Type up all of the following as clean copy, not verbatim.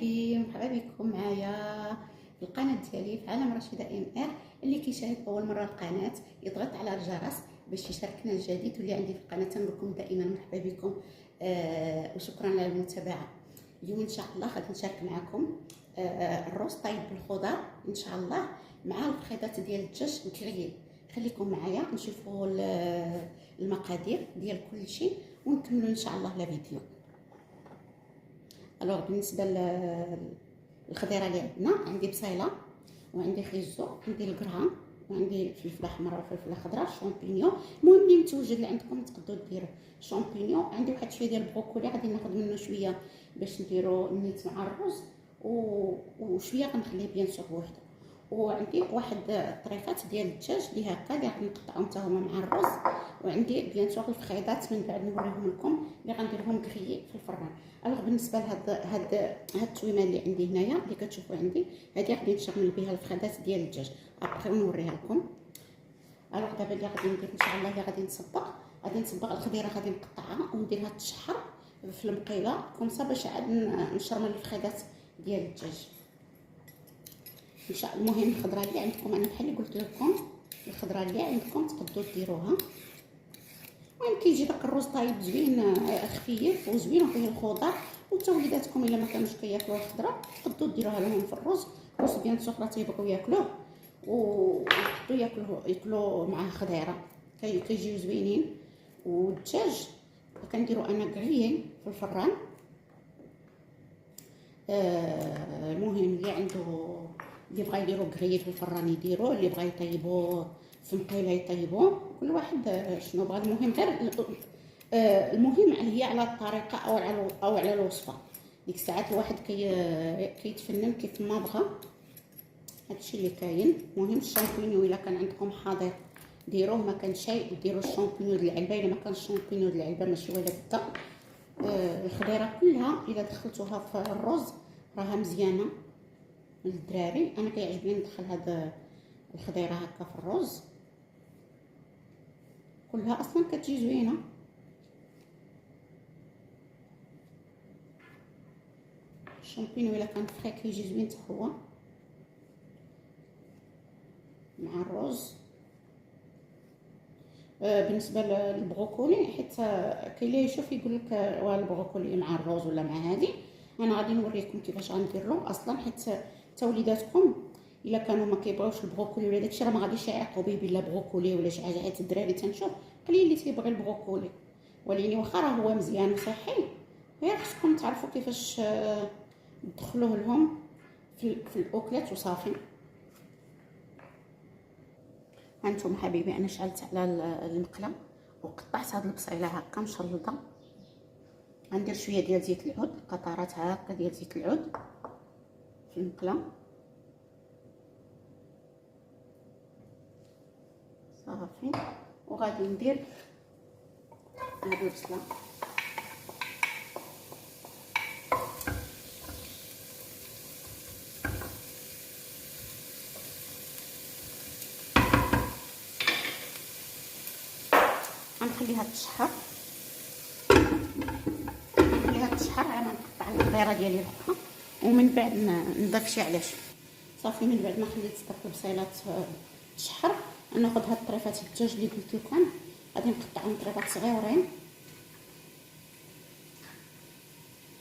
حبايبي، مرحبا بكم معايا في القناه ديالي في عالم رشيده ام ار. اللي كيشاهد اول مره القناه يضغط على الجرس باش يشاركنا الجديد، واللي عندي في القناه تنقول لكم دائما مرحبا بكم. وشكرا على المتابعه. اليوم ان شاء الله غادي نشارك معكم الروز طيب بالخضر ان شاء الله مع الفخيدات ديال الدجاج مكريين. خليكم معايا نشوفوا المقادير ديال كل شيء ونكملوا ان شاء الله الفيديو. الوغ بالنسبه للخضيره اللي عندي بصيله وعندي خيزو، عندي الكرهان، وعندي فلفله حمراء وفلفله خضراء، شامبينيون. المهم اللي متوجد اللي عندكم تقدروا ديروا شامبينيون. عندي واحد شويه ديال البروكولي غادي ناخذ منه شويه باش نديروا النيت مع الرز، وشويه غنخليه بيان سور بوحده. وعندي واحد طريفات ديال الدجاج اللي هكا اللي غادي نقطعهم حتى هما مع الرز. وعندي بيان سور الفخيدات من بعد نوريهم لكم اللي غنديرهم كريي في الفران. الوغ بالنسبه لهاد التويمه اللي عندي هنايا اللي كتشوفوا عندي، هذه غادي نشغل بها الفخيدات ديال الدجاج. ابخي نوريها لكم. الوغ دابا اللي غادي ندير ان شاء الله هي غادي نصبغ الخضيره، غادي نقطعها ونديرها تشحر في المقيله كومسا باش عاد نشرمل الفخيدات ديال الدجاج ان شاء الله. المهم الخضره اللي عندكم، انا بحال اللي قلت لكم الخضره اللي عندكم تقدروا ديروها. المهم كيجي داك الروز طايب زوين خفيف وزوين وفيه الخضر. وتا وليداتكم الا ما كانوش كياكلوا الخضره تقدروا ديروها لهم في الرز بيان سور تيبغيو ياكلوه ويقدروا ياكلوا معاه خضيره، كيجيو زوينين. والدجاج كنديروا انا كريين في الفران. المهم اللي عنده اللي بغى يديرو كريي في الفران يديرو، اللي بغى يطيبوه في مقيله يطيبوه، كل واحد شنو بغى. المهم غير المهم هي على الطريقه او على الوصفه. ديك الساعات الواحد كيتفنن كيف ما بغى. هادشي اللي كاين. المهم الشامبينيو الا كان عندكم حاضر ديروه، ما كان شيء ديروا الشامبينيو ديال العلبه. الا ما كان الشامبينيو ديال العلبه ماشي ولا بدا. الخضيره كلها الا دخلتوها في الرز راها مزيانه للدراري. انا كيعجبني ندخل هاد الخضيره هكا في الرز، كلها اصلا كتجي زوينه. الشامبينيو الا كان فري كيجي زوين حتى هو مع الرز. بالنسبه للبروكولي، حيت كاين اللي يشوف يقول لك البروكولي مع الرز ولا مع هذه، انا غادي نوريكم كيفاش غنديرو اصلا. حيت تا وليداتكم الا كانوا ما كيبغيوش البروكولي ولا داكشي راه ما غاديش يعيقوا به بلا بروكولي ولا شي حاجه. حيت الدراري تنشوف قليل اللي تيبغي البروكولي، ولكن واخا راه هو مزيان وصحي، غير خصكم تعرفوا كيفاش تدخلوه لهم في الاكلات وصافي. هانتوما حبيبي انا شعلت على المقله وقطعت هاد البصيله هكا مشلطه. غندير شويه ديال زيت العود، قطرات هكا ديال زيت العود في المقله صافي. وغادي ندير هاد البصله غنخليها تشحر. انا نقطع الخضيره ديالي الاخرى ومن بعد نضيف شي علاش صافي. من بعد ما خليت داك البصيلات تشحر، ناخذ هاد الطريفات الدجاج اللي قلت لكم غادي نقطعهم طريفات صغيورين،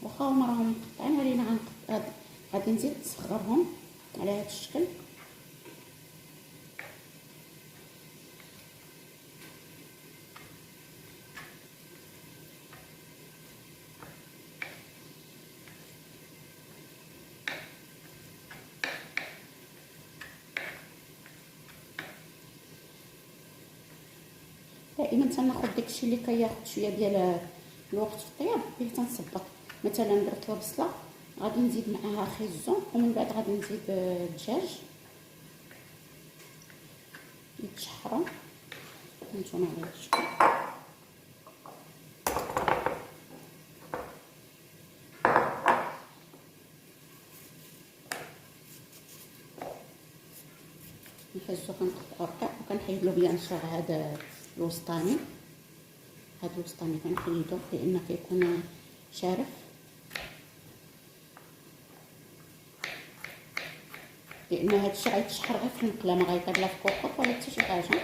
واخا هما راهم مقطعين ولينا غادي نزيد نصغرهم على هاد الشكل. دائما تناخذ داكشي اللي كياخذ شويه ديال الوقت في الطياب فيه تنصبط. مثلا درت البصله غادي نزيد معاها خيزو، ومن بعد غادي نزيد الدجاج يتشحروا. نتوما على هاد الشكل. الخيزو كنقطعو رقيق وكنحيد له بيان سور هذا الوسطاني. هذا الوسطاني كنحيدو لان كيكون شارف. لان هادشي غيتشحر غير في المقله، ما غيطيب لا في كوكوط ولا حتى شي حاجه.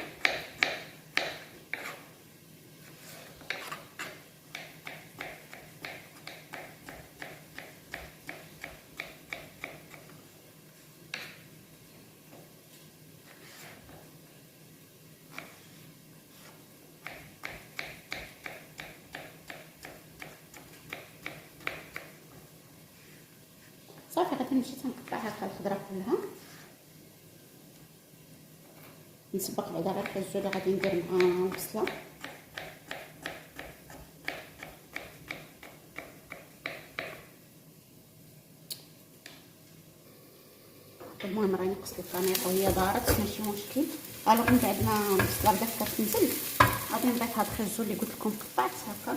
صافي غادي نمشي تنقطع هكا الخضره كلها، نسبق بعدا غير الخيزو اللي غادي ندير مع البصله. المهم راني قصت الطماط وهي دارت ماشي مشكل. الوغ من بعد ما البصله بدات كتنزل غادي نضيف هاد الخيزو اللي قلت لكم قطعت هكا.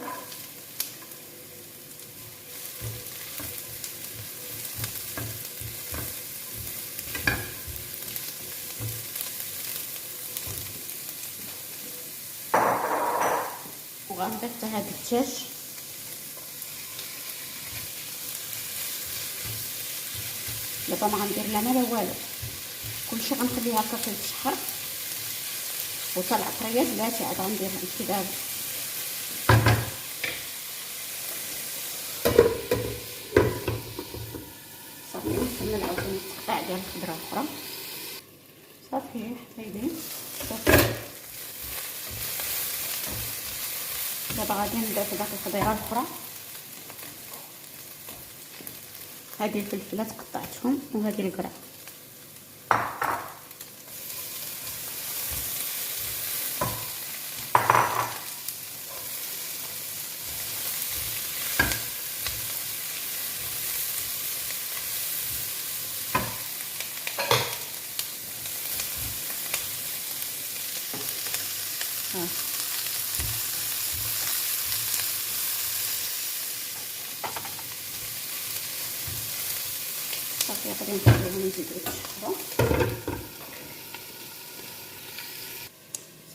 وغنضيف حتى هاد الدجاج. دابا ما غندير لا ما لا والو، كلشي غنخليه هكا كيتشحر، وتا العطريه بلاتي عاد غندير هادشي دابا. صافي نكمل عاوتاني التقطيع ديال الخضره الاخرى. صافي حبايبي، صافي دابا غادي نبدا في داك الخضيره الاخرى. هذه الفلفلات قطعتهم وهذه القرع. صافي غادي نخليهم يزيدو يتشحروا.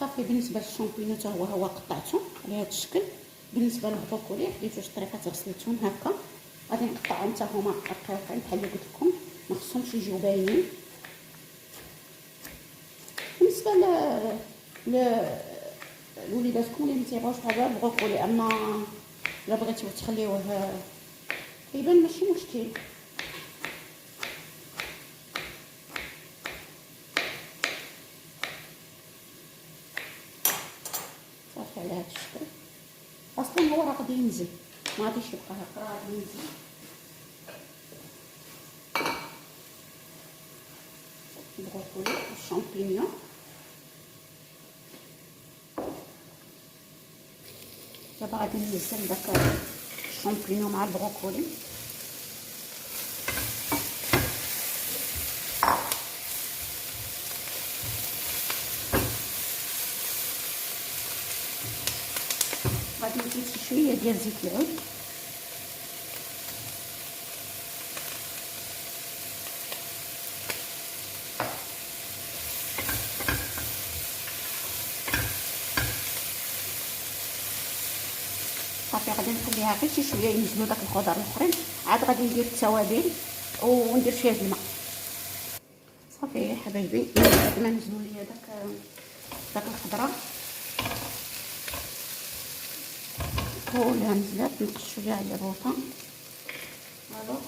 صافي بالنسبه للشامبينو حتى هو قطعته على هذا الشكل. بالنسبه للبروكولي خديت جوج طريقات غسلتهم هكا، غادي نقطعهم حتى هما رقيقين بحال اللي قلت لكم، ما خصهمش يجيو باينين. بالنسبه لوليداتكم اللي متيبغوش هذا البروكولي، اما الا بغيتو تخليوه يبان ماشي مشكل. صافي على هذا الشكل. اصلا هو راه غادي ينزل، ما غاديش يبقى هكا، راه غادي ينزل. البروكولي والشامبينيون دابا غادي ننزل داك الشامبينيون مع البروكولي. غادي نزيد شويه ديال زيت العود، صافي غادي نخليها غير شي شويه ينزلوا داك الخضر الاخرين، عاد غادي ندير التوابل وندير شويه الماء. صافي يا حبايبي بعد ما نزلوا ليا داك الخضره كلها نزلات، نقص شويه على البوطه. الوغ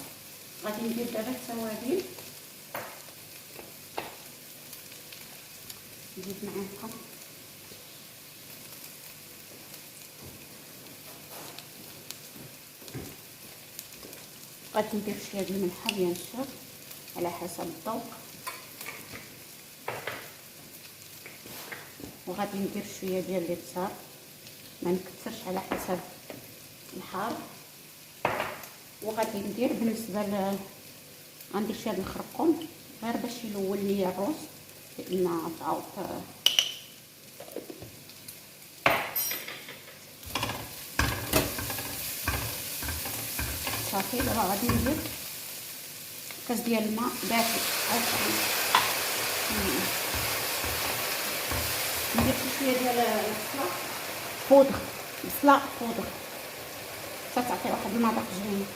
غادي ندير دابا التوابل، نزيد معاها غادي ندير شويه ديال الملح بيان سور على حسب الذوق، وغادي ندير شويه ديال الابصار، ما نكثرش على حسب الحار. وغادي ندير بالنسبه غندير شويه د الخرقوم غير باش يلون ليا الروز، لان تعاود صافي. دابا غادي ندير كاس ديال الماء دافئ، ندير شويه ديال البصله بودر، بصله بودر تعطي واحد المذاق زوين.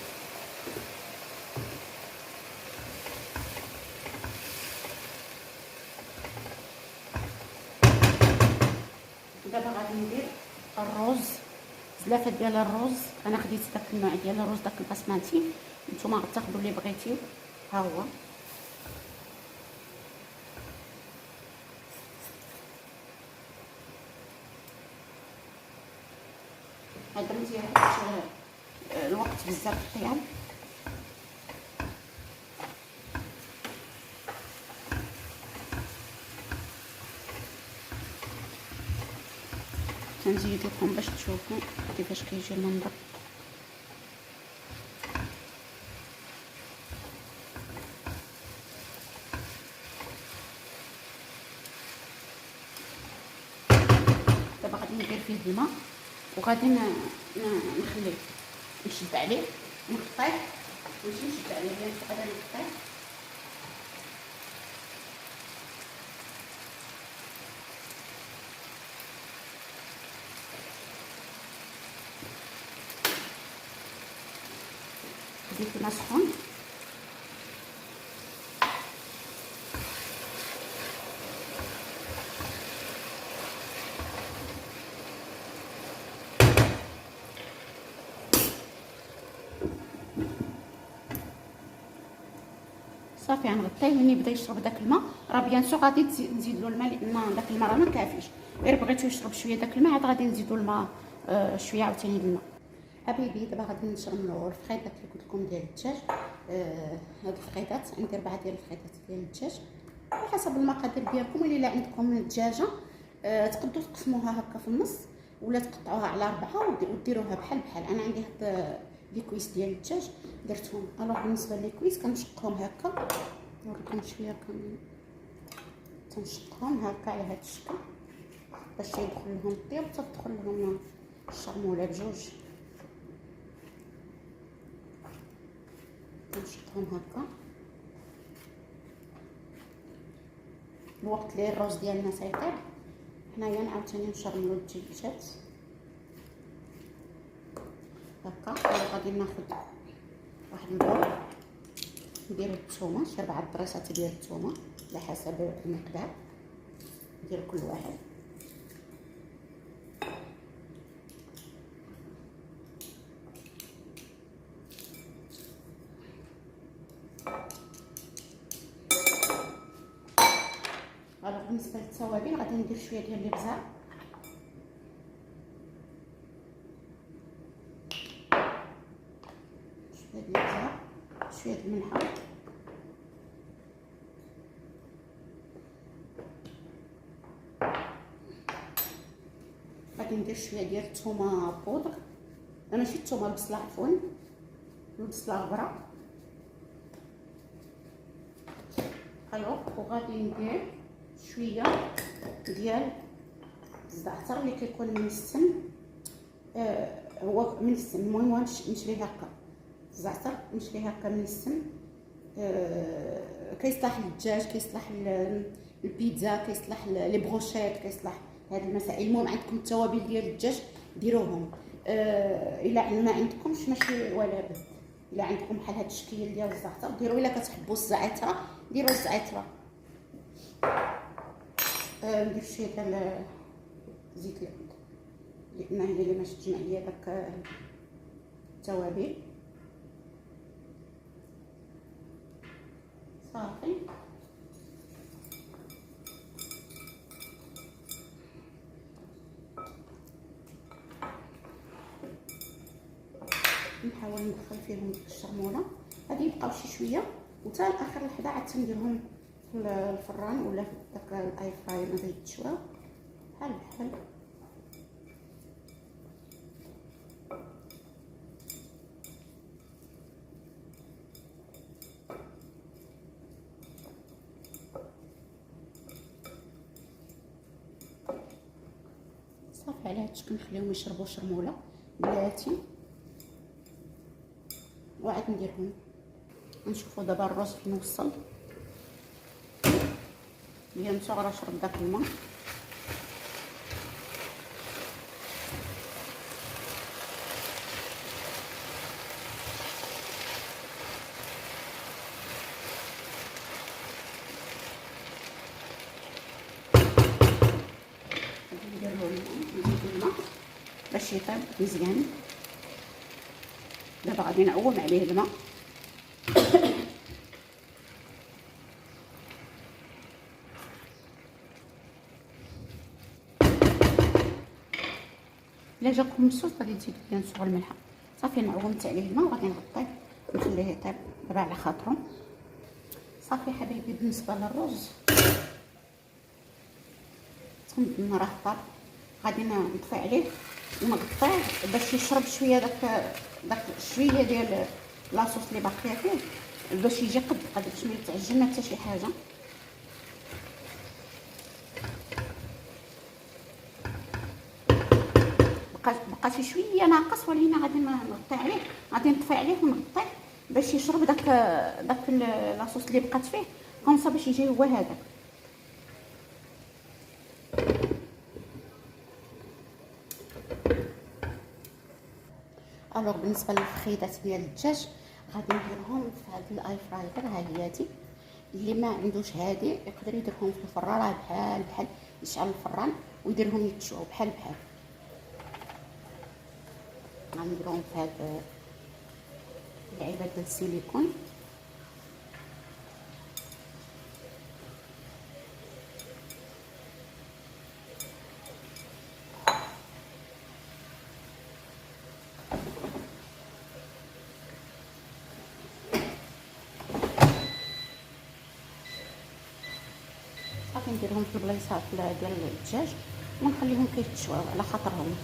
دابا غادي ندير الرز، زلافه ديال الرز. انا خديت داك النوع ديال الرز داك البسمتي، نتوما غتاخذوا اللي بغيتيو. ها هو هذا مزيان الوقت بزاف طياب. تنزيد لكم باش تشوفوا كيفاش كيجي المنظر. دابا غادي ندير فيه الماء وغادي نخليه نشد عليه ونغطيه، ماشي نشد عليه غير غادي نغطيه. خديت الماء سخون صافي غنغطيه. ملي بدا يشرب داك الماء راه بيان سور غادي نزيد له الماء، لان داك الماء راه ما كافيش. غير بغيتو يشرب شويه داك الماء عاد غادي نزيدو الماء شويه عاوتاني الماء. حبايبي دابا غادي نشرملو الفخيطات اللي قلت لكم ديال الدجاج. هاد الفخيطات عندي 4 ديال الفخيطات ديال الدجاج على حسب المقادير ديالكم. الا عندكم الدجاجه تقدروا تقسموها هكا في النص ولا تقطعوها على 4 وديروها بحال بحال. انا عندي هاد لي كويس ديال الدجاج درتهم. الوغ بالنسبه لي كويس كنشقهم هكا، نوريكم شويه تنشقهم هكا على هاد الشكل باش يدخل لهم الطياب وتدخل لهم الشرموله بجوج. نشقهم هكا. الوقت اللي الرز ديالنا سيطيب حنايا عاوتاني نشرملو الدجاجات هكا. غادي ناخذ واحد البول نديرو الثومه، شي 4 دراسات ديال الثومه على حسب المقدار ديال كل واحد. بالنسبه للتوابل غادي ندير شويه ديال الابزار، شويه ديال الابزار، شويه د الملحه، غادي ندير شويه ديال الثومه بودر، ماشي الثومه البصله عفوا، البصله غبره. ايوا وغادي ندير شويه ديال الزعتر اللي كيكون من السن. هو من السن، المهم هو نشري هكا الزعتر، نشري هكا من السن. كيصلح للدجاج، كيصلح البيتزا، كيصلح لي بروشيت، كيصلح هاد المسائل. المهم عندكم التوابل ديال الدجاج ديروهم. الا ما عندكمش ماشي ولا بد. الا عندكم بحال هاد الشكل ديال الزعتر ديروا. الا كتحبوا الزعتره ديروا الزعتره. ندير شويه ديال زيت العود لان هي اللي باش تجمع ليا داك التوابل. صافي نحاول ندخل فيهم ديك الشرموله. غادي يبقاو شي شويه وتا لاخر لحظه عاد تنديرهم في الفران ولا في داك الاي فراير غادي يتشوا بحال بحال. صافي على هاد الشكل نخليهم يشربوا شرموله بلاتي وعاد نديرهم. نشوفوا دابا الرز فين وصل. بيان صغرى شرب داك الماء. غادي ندير له الماء. باش يطيب مزيان. دابا غادي نعوم عليه الماء. الا جاكم الصوص غادي تزيدوا بيان سور الملحه. صافي عومت عليه الماء وغادي نغطيه نخليه يطيب دابا على خاطرو. صافي حبايبي بالنسبه للرز تكون النار طاب، غادي نطفي عليه ونغطيه باش يشرب شويه داك شويه ديال لاصوص اللي باقيه فيه، باش يجي قد باش ما يتعجن حتى شي حاجه. بقى شي شويه ناقص، ولكن غادي نغطي عليه، غادي نطفي عليه ونغطيه باش يشرب داك لاصوص اللي بقات فيه كونصا باش يجي هو هذاك. الوغ بالنسبه للفخيدات ديال الدجاج غادي نديرهم في هاد الاي فراير. ها هي هادي، اللي ما عندوش هادي يقدر يديرهم في الفران بحال يشعل الفران ويديرهم يتشووا بحال غنديرهم في هاد العلبه ديال السيليكون. صافي نديرهم في البلايصات ديال الدجاج ونخليهم كيتشواو على خاطرهم.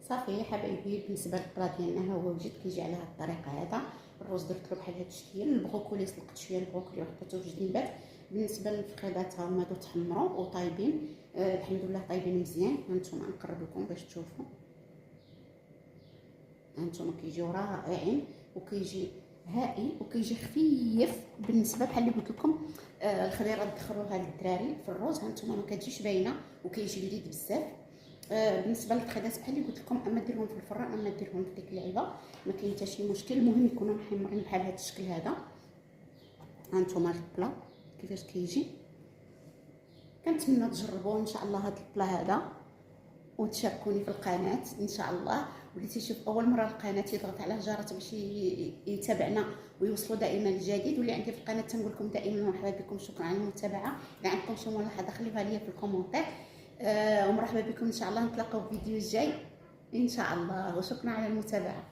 صافي حبايبي بالنسبه للبلا ديالنا ها هو وجد كيجي على هاد الطريقه. هذا الرز درت له بحال هاد الشكل. البروكولي سلقت شويه البروكولي وحطيته في جنبات. بالنسبه للفخيدات ها هما تحمروا وطايبين. الحمد لله طايبين مزيان. هانتوما نقرب لكم باش تشوفوا. هانتوما كيجيو رائعين وكيجي هائل وكيجي خفيف بالنسبه بحال اللي قلت لكم. الخضيره دخلوها للدراري في الرز، هانتوما ما كتجيش باينه وكيجي لذيذ بزاف. بالنسبه للفخيدات بحال اللي قلت لكم، اما ديرهم في الفران اما ديرهم في ديك العلبه ما كاين حتى شي مشكل. المهم يكونوا محمرين بحال هذا الشكل هذا. هانتوما البلا كيفاش كيجي. كنتمنى تجربوه ان شاء الله هذا البلا هذا وتشاركوني في القناه ان شاء الله. واللي تيشوف اول مره القناه يضغط على الجرس باش يتابعنا ويوصلوا دائما الجديد. واللي عندي في القناه تنقول لكم دائما مرحبا بكم، شكرا على المتابعه. اذا عندكم شي ملاحظه خليوها لي في الكومونتير. ومرحبا بكم ان شاء الله. نتلاقاو في الفيديو الجاي ان شاء الله، وشكرا على المتابعه.